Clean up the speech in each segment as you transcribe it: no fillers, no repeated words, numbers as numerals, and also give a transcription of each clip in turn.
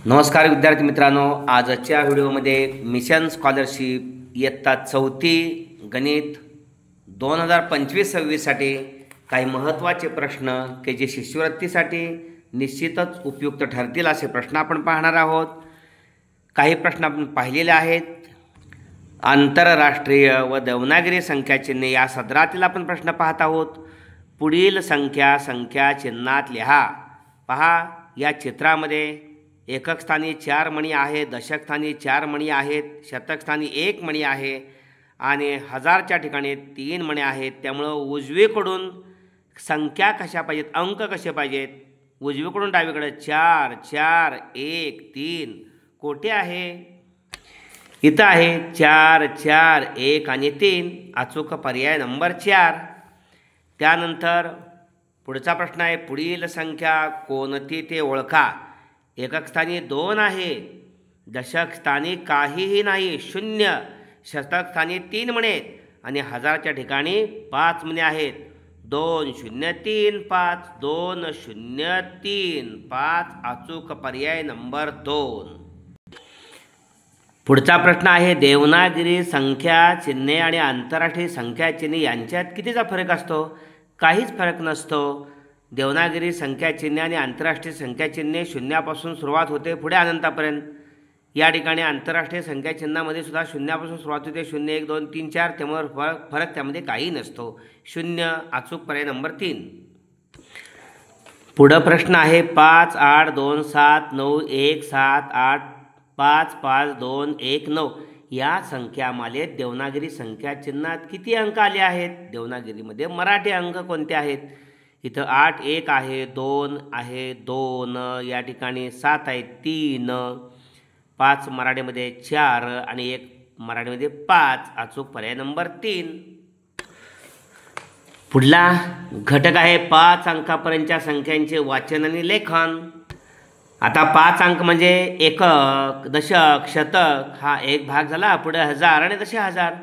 नमस्कार विद्यार्थी मित्रांनो, आजच्या व्हिडिओमध्ये मिशन स्कॉलरशिप इयत्ता 4थी गणित 2025-26साठी काही महत्त्वाचे प्रश्न की जे शिष्यवृत्तीसाठी निश्चितच उपयुक्त ठरतील असे प्रश्न आपण पाहणार आहोत। काही प्रश्न आपण पाहिलेले आहेत। आंतरराष्ट्रीय व देवनागरी संख्याचिन्हे या सदरातील आपण प्रश्न पाहत आहोत। पुढील संख्या चिन्हात लिहा। पहा, या चित्रामध्ये एकक स्थानी 4 मणी आहे, दशक स्थानी 4 मणी आहेत, शतक स्थानी 1 मणी आहे आणि हजारच्या ठिकाणी 3 मणी आहेत। त्यामुळे उजवीकडून संख्या कशा पाहिजेत, अंक कसे पाहिजेत, उजवीकडून डावीकडे 4 4 1 3 कोठे आहे, इथं आहे 4 4 1 आणि 3, अचूक पर्याय नंबर 4। त्यानंतर पुढचा प्रश्न आहे, पुढील संख्या कोणती ते ओळखा। एकक स्थानी 2 आहे, दशक स्थानी काहीही नाही 0, शतक स्थानी 3 मणे आणि हजारच्या ठिकाणी 5 मणे आहेत। 2 0 3 5 2 0 3 5, अचूक पर्याय नंबर 2। पुढचा प्रश्न आहे, देवनागरी संख्या चिन्हे आणि आंतरराष्ट्रीय संख्या चिन्हे यांच्यात कितीचा फरक असतो। काहीच फरक नसतो। देवनागरी संख्या चिन्हे आणि आंतरराष्ट्रीय संख्या चिन्हे शून्यापासून सुरुवात होते पुढे अनंतापर्यंत। या ठिकाणी आंतरराष्ट्रीय संख्या चिन्हामध्ये सुद्धा शून्यापासून सुरुवात होते, 0 1 2 3 4, त्यामुळे फरक त्यामध्ये काही नसतो। 0, अचूक पर्याय नंबर 3। पुढे प्रश्न आहे, 5 8 2 7 9 1 7 8 5 5 2 1 9 या संख्यामालेत देवनागरी संख्या चिन्हात किती अंक आले आहेत। देवनागरीमध्ये मराठी अंक कोणते आहेत। इथं 8 1 आहे, 2 आहे 2, या ठिकाणी 7 आहे 3, 5 मराठीमध्ये 4 आणि 1 मराठीमध्ये 5, अचूक पर्याय नंबर 3। पुढला घटक आहे 5 अंकापर्यंतच्या संख्यांचे वाचन आणि लेखन। आता 5 अंक म्हणजे एकक, दशक, शतक हा एक भाग झाला, पुढे हजार आणि दशहजार।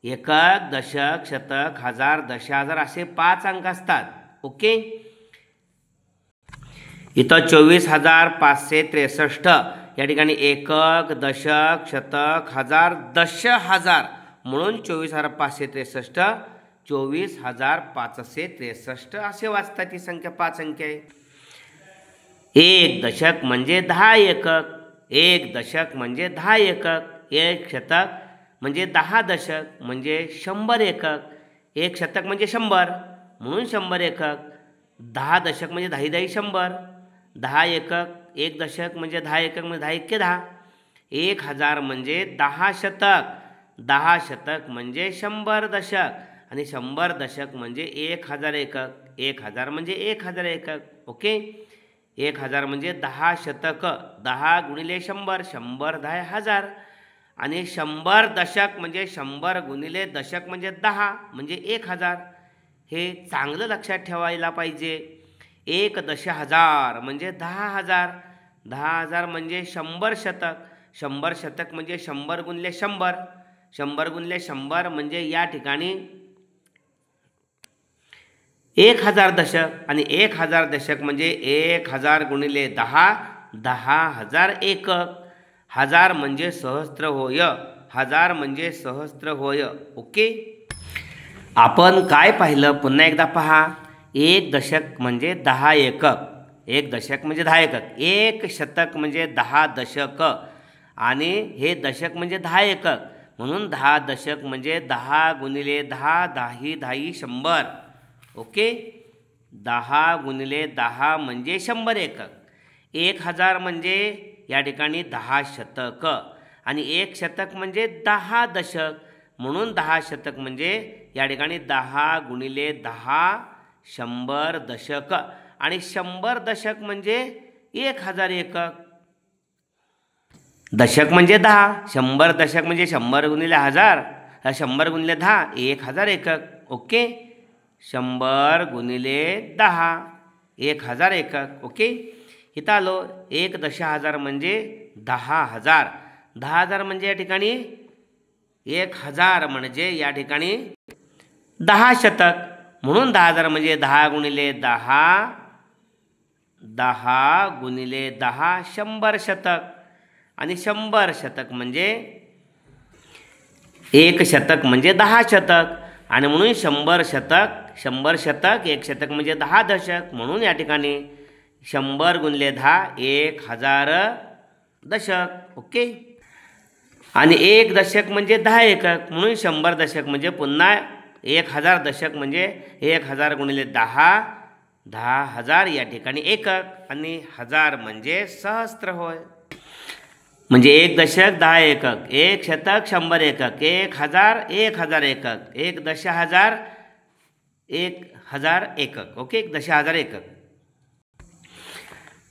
एकक, दशक, शतक, हजार, दशहजार असे 5 अंक असतात। ओके, इथं 24,563 या ठिकाणी एकक, दशक, शतक, हजार, दशहजार म्हणून 24,563 24,563 असे वाचतात। ही संख्या 5 अंक आहे। एक दशक म्हणजे 10 एकक, एक दशक म्हणजे 10 एकक, एक शतक म्हणजे 10 दशक म्हणजे 100 एकक, एक शतक म्हणजे 100 म्हणून 100 एकक, 10 दशक म्हणजे 10 10 100, 10 एकक, एक दशक म्हणजे 10 एकक म्हणजे 10 एके 10, 1000 म्हणजे 10 शतक, 10 शतक म्हणजे 100 दशक आणि 100 दशक म्हणजे 1000 एकक, 1000 म्हणजे 1000 एकक। ओके, 1000 म्हणजे 10 शतक, 10 गुणिले 100, 100 10 हजार आणि 100 दशक म्हणजे 100 गुणिले दशक म्हणजे 10 म्हणजे 1000। हे चांगलं लक्षात ठेवायला पाहिजे। एक दशहजार म्हणजे 10,000, 10,000 म्हणजे 100 शतक, 100 शतक म्हणजे 100 गुणिले 100, 100 गुणिले 100 म्हणजे या ठिकाणी 1000 दशक आणि 1000 दशक म्हणजे 1000 गुणिले 10, 10,000 एकक। हजार म्हणजे सहस्त्र होय, हजार म्हणजे सहस्त्र होय। ओके, आपण काय पाहिलं पुन्हा एकदा पहा। एक दशक म्हणजे 10 एकक, एक दशक म्हणजे 10 एकक, एक शतक म्हणजे 10 दशक आणि हे दशक म्हणजे 10 एकक म्हणून 10 दशक म्हणजे 10 गुणिले 10, 10 10 100। ओके, 10 गुणिले 10 म्हणजे 100 एकक। 1000 म्हणजे या ठिकाणी 10 शतक आणि एक शतक म्हणजे 10 दशक म्हणून 10 शतक म्हणजे या ठिकाणी 10 गुणिले 10 100 दशक आणि 100 दशक म्हणजे 1000 एकक। दशक म्हणजे 10, 100 दशक म्हणजे 100 गुणिले 1000, 100 गुणिले 10 1000 एकक। ओके, 100 गुणिले 10 1000 एकक। ओके, इथं आलो, एक दशहजार म्हणजे 10,000, 10,000 म्हणजे या ठिकाणी 1000 म्हणजे या ठिकाणी 10 शतक म्हणून 10,000 म्हणजे 10 गुणिले 10 10 गुणिले 10 100 शतक. आणि 100 शतक म्हणजे 1 शतक म्हणजे 10 शतक. आणि म्हणून 100 शतक 1 शतक म्हणजे 10 दशक. म्हणून या ठिकाणी 100 गुणिले 10 1000 दशक. ओके. आणि 1 दशक म्हणजे 10 एकक. म्हणून 100 दशक म्हणजे पुन्हा 1000 दशक म्हणजे 1000 गुणिले 10 10,000 या ठिकाणी एकक. आणि 1000 म्हणजे सहस्त्र होय. म्हणजे 1 दशक 10 एकक, 1 शतक 100 एकक, 1000 1000 एकक, 1 दशहजार 1000 एकक. ओके. 1 दशहजार एकक.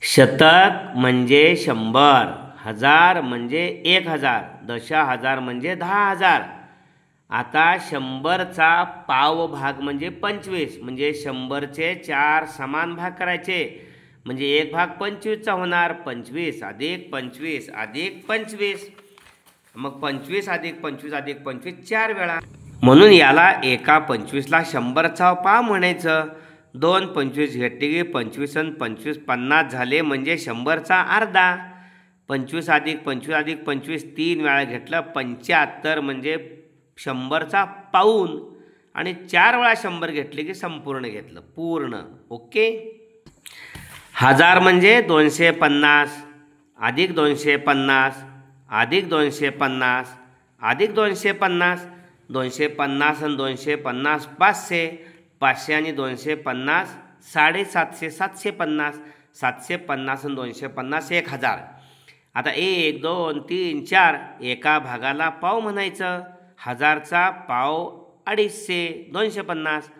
शतक म्हणजे 100, हजार म्हणजे 1000, दशहजार म्हणजे 10,000. आता 100चा पावभाग म्हणजे 25. म्हणजे 100चे 4 समान भाग करायचे. म्हणजे एक भाग 25चा होणार. 25 अधिक 25 अधिक 25. मग 25 अधिक 25 अधिक 25 4 वेळा. म्हणून याला एका 25ला 100चा पाव म्हणायचं. 2 25 घेतले की 25 आणि 25 50 झाले म्हणजे 100चा अर्धा. 25 अधिक 25 अधिक 25 3 वेळा घेतलं 75 म्हणजे 100चा पाऊण. आणि 4 वेळा 100 घेतले की संपूर्ण घेतलं, पूर्ण. ओके. 1000 म्हणजे 250 अधिक 250 अधिक 250 अधिक 250. 250 आणि 250 500. 500 आणि 250 750. 750. 750 आणि 250 1000. आता 1 2 3 4 एका भागाला पाव म्हणायचं. 1000चा पाव 250. 250.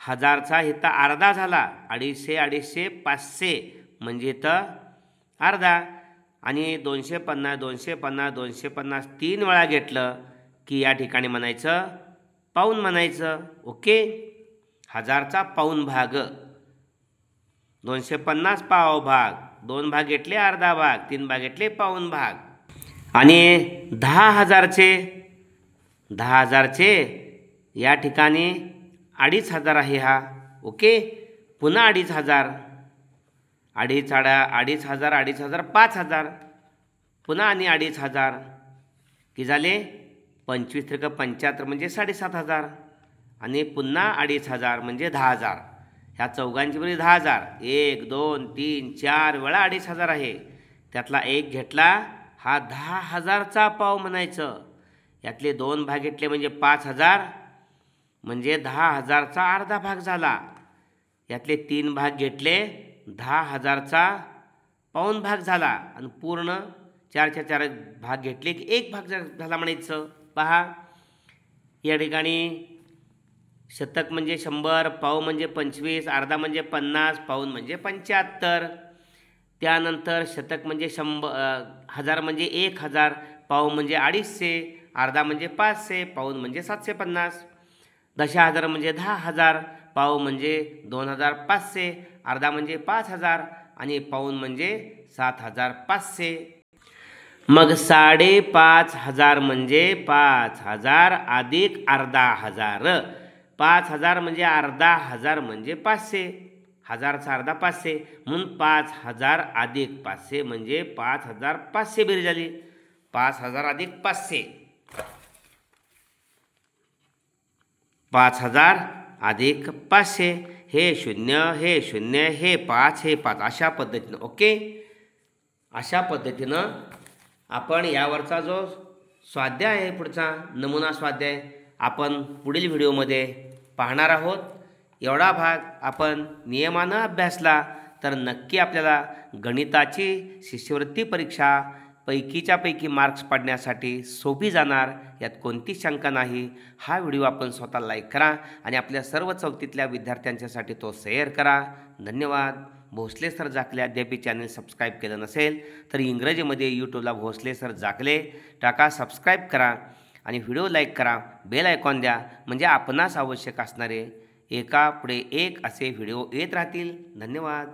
1000चा इथं अर्धा झाला. 250 250 500 म्हणजे इथं अर्धा. आणि 250 250 250 3 वेळा घेतलं की या ठिकाणी म्हणायचं पाऊण म्हणायचं. ओके. 1000चा पाऊण भाग. 250 पाव भाग. 2 भाग घेतले अर्धा भाग. 3 भाग घेतले पाऊण भाग. आणि 10,000चे या ठिकाणी 2500 आहे हा. ओके. पुन्हा 2500 2500 5000. पुन्हा आणि 2500 की झाले 25 त्रिक 75 म्हणजे 7500. आणि पुन्हा 2500 म्हणजे 10,000. ह्या चौघांची बरी 10,000. 1 2 3 4 वेळा 2500 आहे. त्यातला एक घेतला हा 10,000चा पाव म्हणायचं. यातले 2 भाग घेतले म्हणजे 5000 म्हणजे 10,000चा अर्धा भाग झाला. यातले 3 भाग घेतले 10,000चा पाऊण भाग झाला. आणि पूर्ण 4च्या 4 भाग घेतले की 1 भाग झाला म्हणायचं. पहा या ठिकाणी शतक म्हणजे 100, पाव म्हणजे 25, अर्धा म्हणजे 50, पाऊण म्हणजे 75. त्यानंतर शतक म्हणजे 1000 म्हणजे 1000, पाव म्हणजे 250, अर्धा म्हणजे 500, पाऊण म्हणजे 750. दशहजार म्हणजे 10,000, पाव म्हणजे 2500, अर्धा म्हणजे 5000 आणि पाऊण म्हणजे 7500. मग 5,500 म्हणजे 5000 अधिक अर्धा हजार. 5000 म्हणजे अर्धा हजार म्हणजे 500. 1000चा अर्धा 500 म्हणून 5000 अधिक 500 म्हणजे 5500 बेरीज झाली. 5000 अधिक 500 5000 अधिक 500. हे 0 हे 0 हे 5 हे 5 अशा पद्धतीनं. ओके. अशा पद्धतीनं आपण यावरचा जो स्वाध्याय आहे पुढचा नमुना स्वाध्याय आपण पुढील व्हिडिओमध्ये पाहणार आहोत. एवढा भाग आपण नियमानं अभ्यासला तर नक्की आपल्याला गणिताची शिष्यवृत्ती परीक्षा पैकीच्या पैकी मार्क्स पाडण्यासाठी सोपी जाणार, यात कोणतीच शंका नाही. हा व्हिडिओ आपण स्वतः लाईक करा आणि आपल्या सर्व चौथीतल्या विद्यार्थ्यांच्यासाठी तो शेअर करा. धन्यवाद. भोसले सर जाकले अद्याप चॅनल सबस्क्राईब केलं नसेल तर इंग्रजीमध्ये यूट्यूबला भोसले सर जाकले टाका, सबस्क्राईब करा आणि व्हिडिओ लाईक करा, बेल आयकॉन द्या, म्हणजे आपणास आवश्यक असणारे एका पुढे एक असे व्हिडिओ येत राहतील. धन्यवाद.